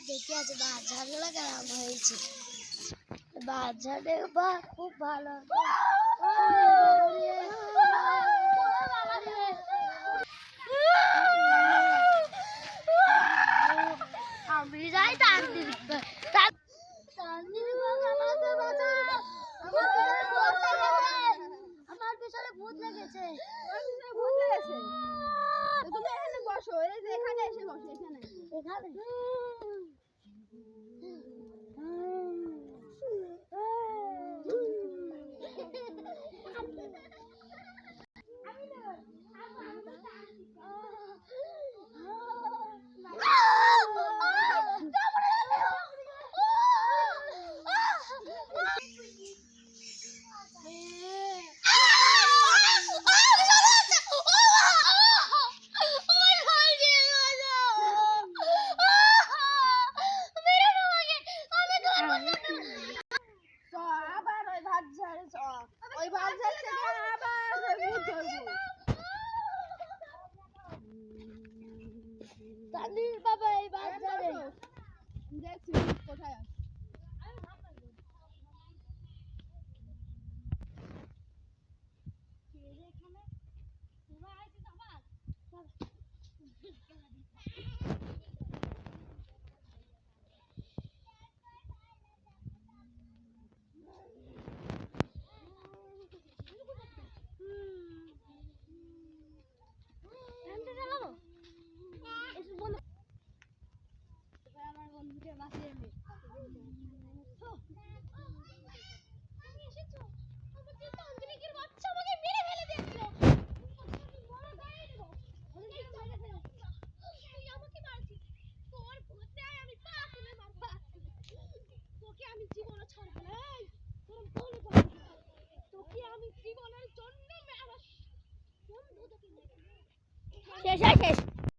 দেখে আছে বাচ্চাগুলো কেমন হয়েছে। বাচ্চাদের বা খুব ভালো। আমি যাই আমার পিছনে ভূত লেগেছে। তুমি এখানে বসো, এই যে এখানে এসে বসো, এখানে এখানে আবার ওই ভাত ঝাড়ে ওই ভাত ঝাড় থেকে আবার ওই ভূত ধরবো। তানির বাবা এই বাচ্চারে দেখছি কোথায় আছে। আমার বন্ধুকে বাঁচিয়ে নে। শেষ শেষ